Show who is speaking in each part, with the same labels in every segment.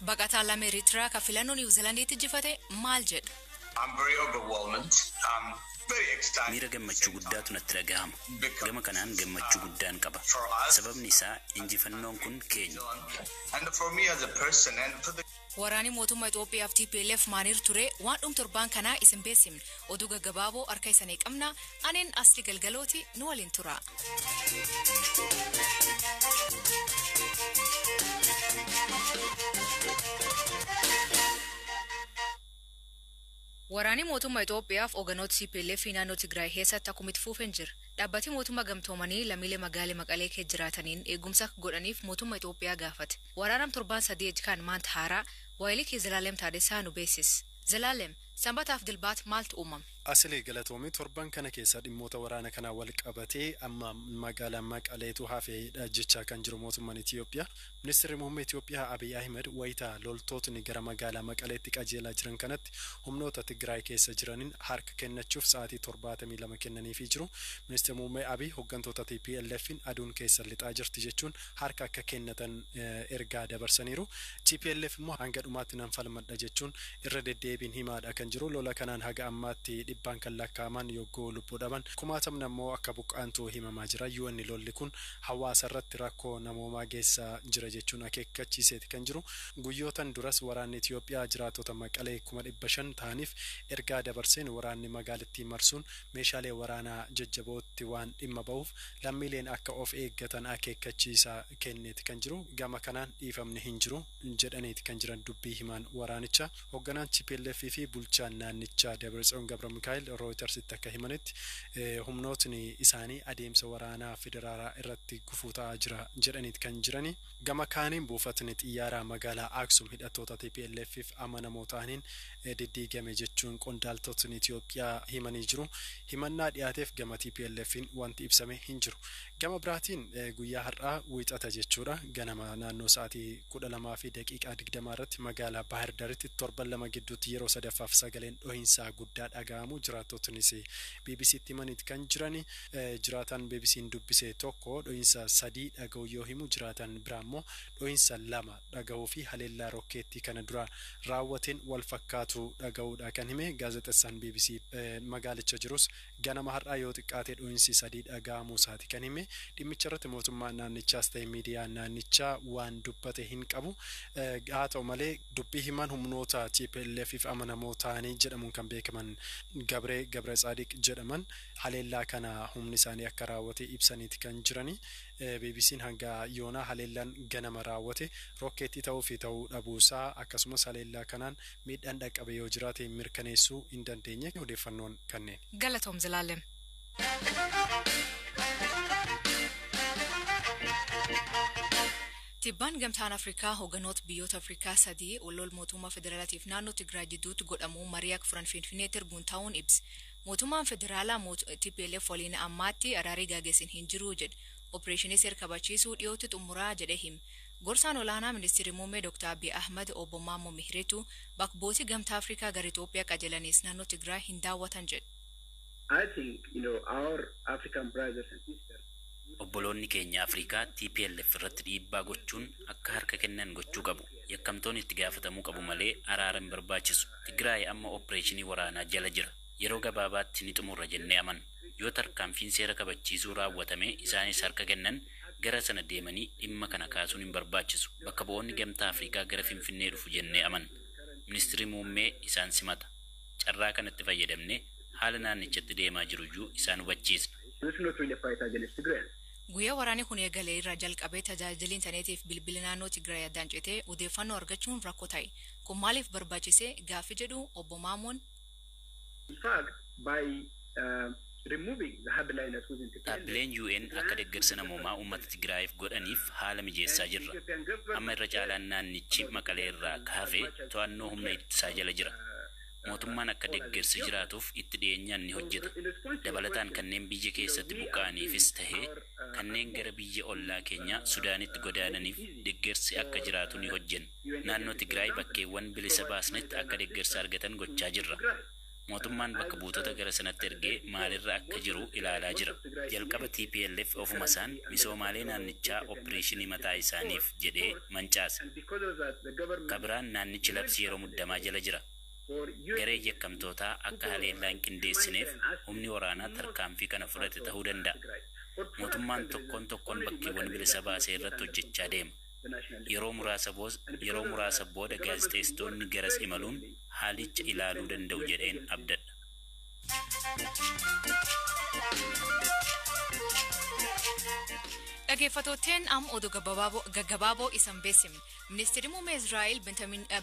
Speaker 1: Baqataa lama Eritraa ka filannoo New Zealandiitti injifate maal jedha?
Speaker 2: I'm very overwhelmed. Very excited.
Speaker 3: Miira gammachuu guddaatu natti dhagahama. Gama kanaan gammachuu guddaan qaba. Sababni isaa injifannoon kun keenya.
Speaker 2: And for me as a person and for the
Speaker 1: Waraani mootummaa Itoophiyaa fi TPLF maaniir ture waan torban kana isin beesimne oduu gaggabaaboo harka isanii qabna aneen asli galgalooti nu waliin tura. Waraani mootummaa Itoophiyaa fi oganoota TPLF naannoo Tigraay keessatti akkuma itti fufeen jira. Dhaabbati mootummaa gamtoomanii lammiilee magaalee Maqalee keessa jiraataniin eegumsa godhaniif mootummaa Itoophiyaa gaafate. Waraanam torban 8 kan maanta haaraa waayilii kee Zalaalem Taadesaa nu beesis. Zalaalem sanbataaf dilbaat maaltu uumame?
Speaker 4: Asli galatoomii torban kana keessa dhimmoota waraana kana wal qabatee amma magaalaa Maqaleetu hafee jechaa kan jiru mootummaan Itoophiyaa. Ministeerri muummee Itoophiyaa Abiy Ahmed wayita loltootni gara magaalaa Maqaleetti qajeelaa jiran kanatti humnoota Tigraay keessa jiraniin harka kennachuuf sa'aatii 72 kennaniifii jiru. Ministeerri muummee Abiy hooggantoota TPLFin aduun keessa lixaa jirti jechuun harka akka kennatan ergaa dabarsaniiru. TPLF immoo hanga dhumaatti nan falmadha jechuun irra deddeebiin himaadha kan jiru. Lola kanaan haga ammaatti dhibbaan kan lakkaaman yogguu lubbuu dhaban kumaatamni ammoo akka buqqaantu himamaa jira. UN lolli kun hawaasa irratti rakkoo namoomaa geessaa jira jechuun akeekkachiiseeti kan jiru. Guyyootan duras waraanni Itoophiyaa jiraatota Maqalee 500 ta'aniif ergaa dabarseen waraanni magaalattii marsuun meeshaalee waraanaa jajjabootti waan dhimma ba'uuf lammiileen akka of eeggatan akeekkachiisa kenneeti kan jiru. Gama kanaan dhiifamni hin jiru jedhaniiti kan jiran dubbii himaan waraanicha. Hoogganaan TPLF fi bulchaan naannichaa Dabratsiyoon Gabra Mikaa'el Reuters akka himanitti humnootni isaanii adeemsa waraanaa federaalaa irratti gufuu ta'aa jira jedhaniiti kan jirani. Gama kaaniin buufatni xiyyaaraa magaalaa Aksum hidhattoota TPLFif amanamoo ta'aniin diddiigame jechuun qondaaltotni Itoophiyaa himanii jiru. Himannaa dhiyaateef gama TPLFin wanti ibsame hin jiru. Gama biraatiin guyyaa har'aa wiixata jechuudha. Ganama naannoo sa'aatii 12:20 irratti magaalaa Bahar Daritti torban lama gidduutti yeroo sadaffaaf sagaleen dhohinsaa guddaa dhaga'amu jiraattoonnis BBCtti himaniiti kan jirani. Jiraatan BBC'n dubbise tokko dhohinsa 3 dhaga'u yoo himu jiraatan biraa immoo dhohinsa 2 dhaga'uu fi haleellaa rokkeettii kana dura raawwateen wal fakkaatu dhaga'uudha kan hime. Gaazexeessaan BBC magaalicha jirus ganama har'aa yoo xiqqaate dhohinsi 3 dhaga'amuu isaati kan hime. Dhimmicha irratti mootummaan naannichaas ta'e miidiyaa naannichaa waan dubbate hin qabu. Haa ta'u malee dubbii himan humnoota TPLFif amanamoo ta'anii jedhamuun kan beekaman Gabre Tsaadiq jedhaman haleellaa kana humni isaanii akka raawwate ibsaniiti kan jirani. BBC'n hanga yoonaa haleellaan ganama raawwate rokkeettii ta'uu fi ta'uu dhabuusaa akkasumas haleellaa kanaan miidhaan dhaqqabe yoo jiraate mirkaneessuu hin dandeenye. Odeeffannoon kanneen.
Speaker 1: Galatoom Zalaalem. Tibbaan gamtaan Afrikaa hooganoota biyyoota Afrikaa 3 wal mootummaa federaalaatiif naannoo Tigraay jidduutti godhamu mari'ak furan Finfinneetti erguun ta'uun ibsi. Mootummaan federaalaa TPLF waliin ammaatti araarii gaggeessin hin jiru jedhe. Opereeshinii seera kabachiisuu dhiyootti xumuraa jedhe hime. Gorsaan olaanaa ministeerri muummee Dr. Abiy Ahmed obbo Maammoo Mihreetu bakka gamtaa Afrikaa gara Itoophiyaa qajeelanis naannoo Tigraay hin daawwatan jedhe.
Speaker 5: I think, our African brothers and sisters
Speaker 3: Obboloonni keenya Afrikaa TPLF irratti dhiibbaa gochuun akka harka kennan gochuu qabu. Yakkamtoonni itti gaafatamuu qabu malee araara hin barbaachisu. Tigraay amma opereeshinii waraanaa jala jira. Yeroo gabaabaatti ni xumurra jennee amanna. Yoo tarkaanfiin seera kabachiisuu raawwatame isaanis harka kennan gara sana deemanii dhimma kana kaasuun hin barbaachisu. Bakka bu'oonni gamtaa Afrikaa gara Finfinnee dhufu jennee amanna. Ministeerri muummee isaan simata. Carraa kanatti fayyadamne haala naannichatti deemaa jiruyyuu isaan hubachiisna.
Speaker 1: Guyyaa waraanni kun eegalee irraa jalqabee tajaajila intarneetiif bilbila naannoo Tigraay addaan citee odeeffannoo argachuun rakkoo ta'e. Kun maaliif barbaachise gaaffii jedhu obbo Maamoon.
Speaker 5: In fact, by removing the headliners within
Speaker 3: Dhaabbileen UN akka deeggarsa namoomaa uummata Tigraayiif godhaniif haala mijeessaa jirra. Amma irra caalaan naannichi Maqalee irraa kaafee to'annoo humna ittisaa jala jira. Mootummaan akka deeggarsi jiraatuuf itti dhiyeenyaan ni hojjeta. Dabalataan kanneen biyya keessatti buqqa'aniifis tahee kanneen gara biyya ollaa keenya Sudaanitti godaananiif deeggarsi akka jiraatu ni hojjenna. Naannoo Tigraay bakkeewwan bilisa baasnetti akka deeggarsa argatan gochaa jirra. mootummaan bakka buutota gara sanatti ergee maalirra akka jiru ilaalaa jira. Jalqaba TPLF ofuma isaan misoomaalee naannichaa opereeshinii mataa isaaniif jedhee mancaase. Kabiraan naannichi labsii yeroo muddamaa jala jira. Garee yakkamtootaa akka haleellaa hin qindeessineef humni waraanaa tarkaanfii kana fudhate ta'uu danda'a. Mootummaan tokkoon bakkeewwan bilisa baasee irratti hojjechaa deema. Yeroo muraasa booda gaazexeessitoonni garas imaluun haalicha ilaaluu danda'u jedheen abdadha.
Speaker 1: Dhaggeeffattootni oduu gaggabaaboo isin beeksifne. Ministeerri muummee Israa'el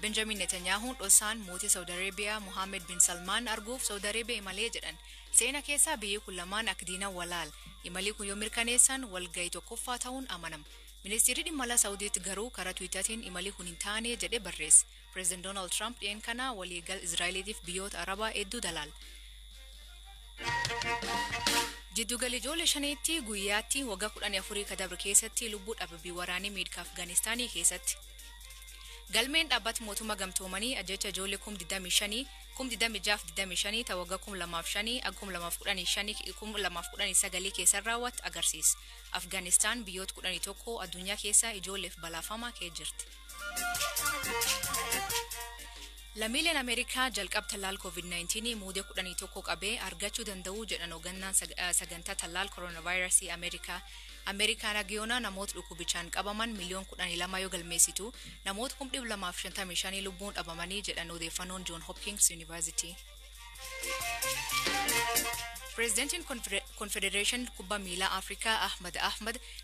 Speaker 1: Benjamin Netanyahuun dhosaan mootii Saudi Arabiyaa Mohammed bin Salmaan arguuf Saudi Arabiyaa imalee jedhan. Seena keessaa biyyi kun lamaan akka diinan walaal. Imalli kun yoo mirkaneessan walgahii tokkoffaa ta'uun amanama. Ministeerri dhimma alaa Saawudiitti garuu karaa Tiwiitartiin imalli kun hin taane jedhee barreesse. Pireezidaant Doonaald Tiraamp dhiyeen kana waliigal Israa'eliitiif biyyoota Arabaa hedduu dalaala. Jidduugalli ijoollee shaniitti guyyaatti waggaa 14 kadabre keessatti lubbuu dhababii waraanii miidhaa Afgaanistaanii keessatti. Galmeen dhaabbata mootummaa gamtoomanii ajjecha ijoollee 25,26,25 ta'uu waggaa 2005-2019 keessa raawwate agarsiisa. Afgaanistaan biyyoota 11 addunyaa keessa ijoolleef balaafamaa kee jirti. Lammiileen Ameerikaa jalqaba tallaal COVID-19 muudee 11 qabee argachuu danda'u jedhan hoogganaan sagantaa tallaal koronaavaayirasii Ameerikaan ragiyoonaa namoota dhukkubichaan qabaman miliyoona 12 yoo galmeessitu namoota 255 lubbuun dhabamanii jedhan odeeffannoon John Hopkins University. Prezidentiin Confederation Kubbaa Miilaa Afrikaa Ahmad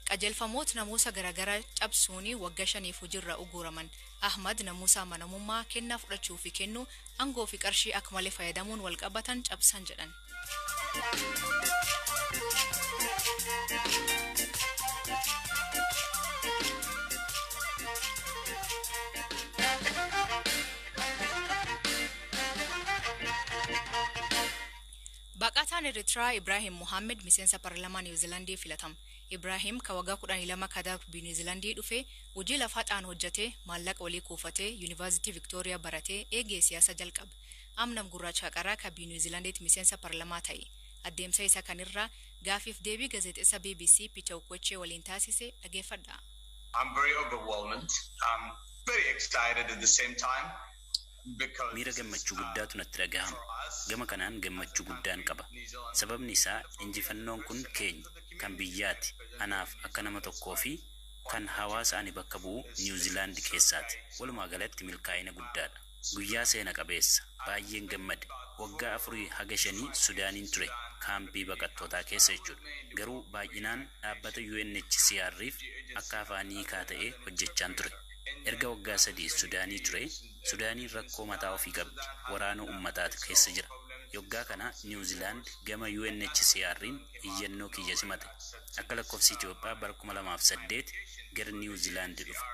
Speaker 1: qajeelfamoota namoota garaagaraa cabsuun waggaa 5 hojiirra ugguraman. Ahmad namoota amanamummaa kennaa fudhachuu fi kennu aangoo fi qarshii akka malee fayyadamuun wal qabatan cabsan jedhan. Baqataan Eritraa Ibrahim Mohammed miseensa paarlaamaa Niwuziilaandii filatama. Ibrahim ka waggaa 12 kadabre Niwuziilaandii dhufe hojii lafaatiin hojjete maallaqa walii kuufatee Yuunivarsiitii Viktooriyaa baratee eegee siyaasa jalqabe. Amnam gurraacha qaraa ka Niwuziilaandiitti miseensa paarlaamaa ta'e. Adeemsa isaa kanirraa gaafiif deebii gaazexeessa BBC Peter Okochee waliin taasise dhageeffadha.
Speaker 2: I'm very overwhelmed. I'm very excited at the same time.
Speaker 3: Miira gammachuu guddaatu natti dhagahama. Gama kanaan gammachuu guddaan qaba. Sababni isaa injifannoon kun keenya kan biyyaati. Anaaf akka nama tokkoo fi kan hawaasa ani bakka bu'u Niwuziilaandi keessaati. Walumaa galatti milkaa'ina guddaadha. Guyyaa seena qabeessa. Baay'een gammade. Waggaa 4 haga 5 Sudaaniin ture. Kaampii baqattootaa keessa jechuudha. Garuu baay'inaan dhaabbata UNHCR'if akka afaan hiikaa ta'ee hojjechaan ture. Erga waggaa 3 Sudaanii ture. Sudaaniin rakkoo mataa ofii qabdi. Waraana uummataatu keessa jira. Yoggaa kana Niwuziilaand gama UNHCR'n iyyannoo kiyya simate. Akka lakkoofsi Itoophiyaa bara 2008 gara Niwuziilaand dhufe.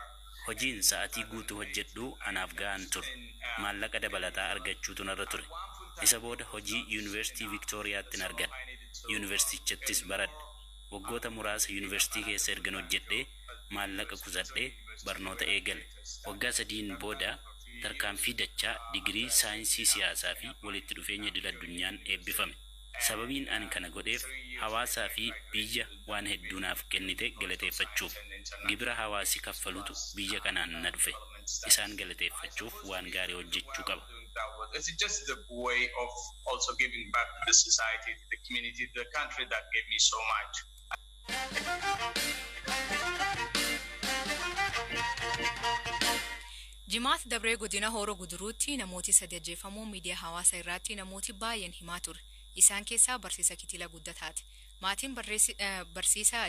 Speaker 3: Hojiin sa'aatii guutuu hojjedhu anaaf ga'an ture. Maallaqa dabalataa argachuutu narra ture. Isa booda hojii Yuunivarsiitii Viktooriyaatti argan. Yuunivarsiitichattis baradhe. Waggoota muraasa yuunivarsiitii keessa ergan hojjedhee maallaqa kuusadhee barnoota eegale. Waggaa 3 booda tarkaanfii dachaa digirii saayinsii siyaasaa fi walitti dhufeenya idil-addunyaan eebbifame. Sababiin ani kana godheef hawaasaa fi biyya waan hedduu naaf kennite galateeffachuuf. Gibira hawaasi kaffalutu biyya kanaan na dhufe. Isaan galateeffachuuf waan gaarii hojjechuu qaba.
Speaker 2: It's just the way of also giving back to the society, to the community, to the country that gave me so much.
Speaker 1: Jimaat dabree godina Hooroo Guduruutti namooti 3 ajjeefamuu miidiyaa hawaasaa irratti namooti baay'een himaa ture. Isaan keessaa barsiisa Kitila Guddataati. Maatiin barsiisaa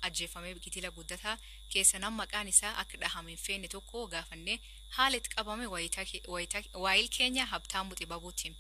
Speaker 1: ajjeefamee Kitila Guddataa keessa nama maqaan isaa akka dhahame hin feene tokko gaafannee haala itti qabame waayil keenya Habtaamuu Xibabuutiin.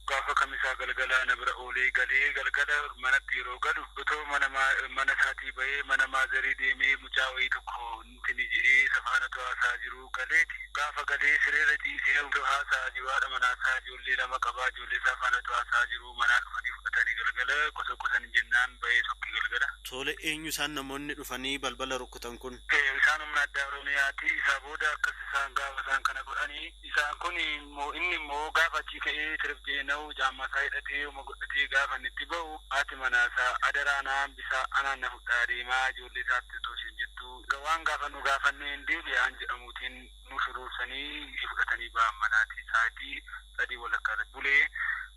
Speaker 6: Gaafa kamisaa galgala na bira oolee galee galgala manatti yeroo galu otoo mana isaatii bahee mana maazarii deemee mucaa wayii tokko nintini jedhee safaana to'asaa jiru galeeti. Gaafa galee sireera ciisee haasaa jiru haadha manaasaa ijoollee 2 qabaa ijoollee safaana to'asaa jiru manaa dhufanii rukutanii galgala qosan jennaan bahee tokki galgala.
Speaker 7: Tole eenyu isaan namoonni dhufanii balbala rukutan kun?
Speaker 6: Isaan humna addaa Oromiyaati. Isaa booda akkas isaan gaafa isaan kana godhanii isaan kun inni immoo gaafa achii ka'ee tiribjeena'u jaammaa isaa hidhatee uma godhatee gaafa inni itti bahu haati manaasaa adaraa naan bisaa anaan na fudhaa deemaa ijoollee isaatti otoo isheen jettu waan gaafa nu gaafannee hin deebi'aan jedhamuutiin nu shuruursanii fudhatanii ba'an manaati sa'aatii 3 walakkaa bulee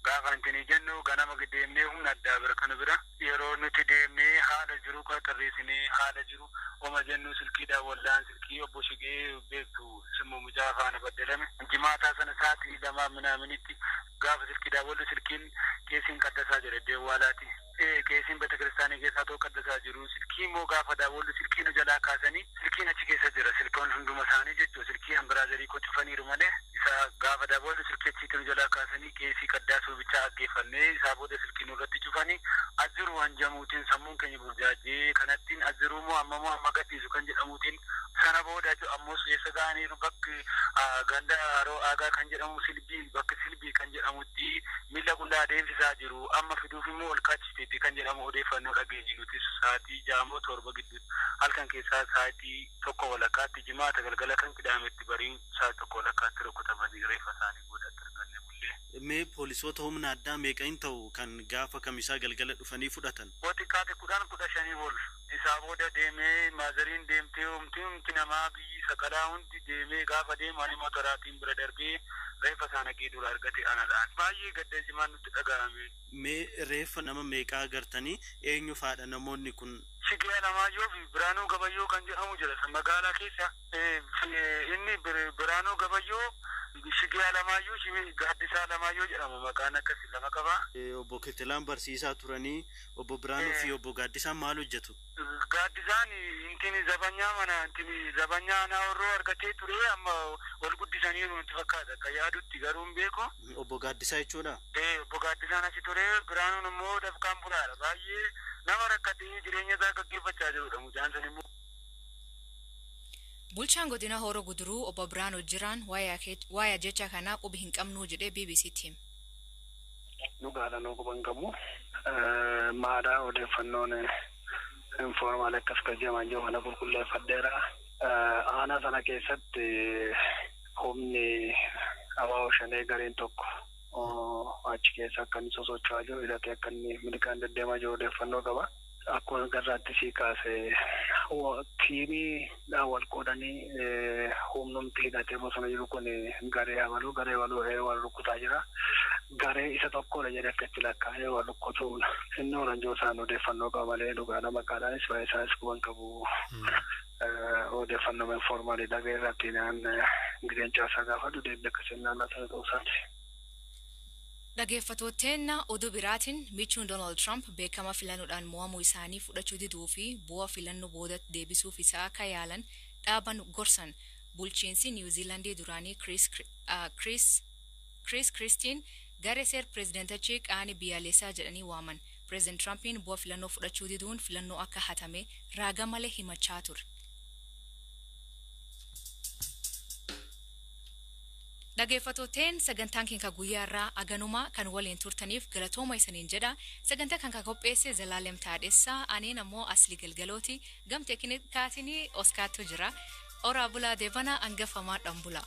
Speaker 6: gaafa intini jennu ganama deemnee humna addaa bira kana bira yeroo nuti deemnee haala jiru qaxarreessinee haala jiru oma jennu silkiidhaan wallaan silkii obbo Shigee beektu simmoo mujaa faana baddelame jimaataa sana sa'aatii 2 minaaminitti gaafa silkiidhaan wallu silkiin keessiin qaddasaa jedhe deewwaalaati. Keessiin betekiristaanii keessaa ta'uu qaddasaa jiru silkii immoo gaafa daawwallu silkii nu jalaa kaasanii silkiin achi keessa jira silkoon hunduma isaanii jechuudha silkii hambiraazarii cufaniiru malee isa gaafa daawwallu silkii achi nu jalaa kaasanii keessii qaddaasuu bichaa aggeeffannee isaa booda silkii nurratti cufanii ajjiru hanjamuutiin sammuun keenya burjaajee kanattiin ajjiru moo amma gadhiisu kan jedhamuutiin sana booda ammoo su'eessa ga'aniiru bakki ganda haroo aagaa kan jedhamu bakki silbii kan jedhamutti miila qullaa deemsisaa jiru amma fiduuf immoo ol kaachifteetti kan jedhamu odeeffannoo dhageenye nuti sa'aatii 6-7 gidduutti halkan keessaa sa'aatii 1 walakkaatti jimaata galgala kan qidaametti bariin sa'aatii 1 walakkaatti rukutamanii reeffa isaanii godhatti arganne bullee.
Speaker 7: Mee poolisoota humna addaa meeqain ta'u kan gaafa kamisaa galgala dhufanii fudhatan?
Speaker 6: Xiqqaate 10-15 ol isaa booda deemee maazariin deemtee humti namaa biyyi saqalaa hundi deemee gaafa deemanii motoraatiin bira darbee reeffa isaa naqee dura argate anadhaan baay'ee gadda jimaan nutti dhaga'ame.
Speaker 7: Mee reeffa nama meeqaa agartanii eenyu faadha namoonni kun?
Speaker 6: Shigee Alamaayyoo fi Biraanuu Gabayyoo kan jedhamu jira magaalaa keessa inni Biraanuu Gabayyoo Shigee Alamaayyoo Gaaddisaa Alamaayyoo jedhamu maqaan akkasii lama qaba.
Speaker 7: Obbo Kitilaan barsiisaa turanii obbo Biraanuu fi obbo Gaaddisaan maal hojjetu?
Speaker 6: Gaaddisaan intini zabanyaa naawurroo argatee ture amma wal guddisaniiru nutti fakkaata akka yaadutti garuu hin beeku.
Speaker 7: Obbo Gaaddisaa jechuudha?
Speaker 6: Obbo Gaaddisaan achi ture Biraanuun immoo dafqaan bulaadha baay'ee nama rakkatee jireenya isaa gaggeeffachaa jirudha mucaan sun immoo.
Speaker 1: Bulchaan godina Horoo Guduruu obbo Biraanuu Jiraan waa'ee jecha kanaa qubi hin qabnu jedhee BBC'tti.
Speaker 5: Dhugaadha nu quban qabu. Maadaa odeeffannoon informaal akkas qajeeman jiru kana qulqulleeffadheera. Aanaa sana keessatti humni abaa'oo shanee gareen tokko achi keessa akka inni sosocho'aa jiru hidhatee akka inni miliqaan deddeemaa jiru odeeffannoo qaba. Akkuma garraatti sii kaasee tiimii wal qoodanii humnumti hidhatee bosona jiru kun garee waluu wal rukutaa jira. Garee isa tokkodha jedhee akka itti lakkaa'ee wal rukutuudha. Inni oranjoo isaan odeeffannoo qaba malee dhugaadha maqaadhaanis baay'ee isaanis quban qabu. Odeeffannoo informaalii dhaga'ee irratti gireenchaa isaa gaafadhu deebii akkasiin naannoo ta'uusaati.
Speaker 1: Dhaggeeffattootteen oduu biraatiin michuun Donald Trump beekama filannoodhaan mo'amuu isaanii fudhachuu diduu fi bu'aa filannoo boodatti deebisuuf isaa akka yaalan dhaaban gorsan bulchiinsi Niwuziilaandii duraanii Chris Christine garee seer pireezidentachii qaanii biyyaalessaa jedhanii waaman. Pireezident Trumpiin bu'aa filannoo fudhachuu diduun filannoo akka hatame raaga malee himachaa ture. Dhaggeeffattootteen sagantaan keenya guyyaa irraa aganuma kan waliin turtaniif galatooma isaniin jedha. Sagantaa kan qopheesse Zalaalem Taadessaa aneen ammoo Asli Galgalooti gam teeknikaatiin Oskaattu jira. Oraa bulaa deebana hangafamaa dhan bula.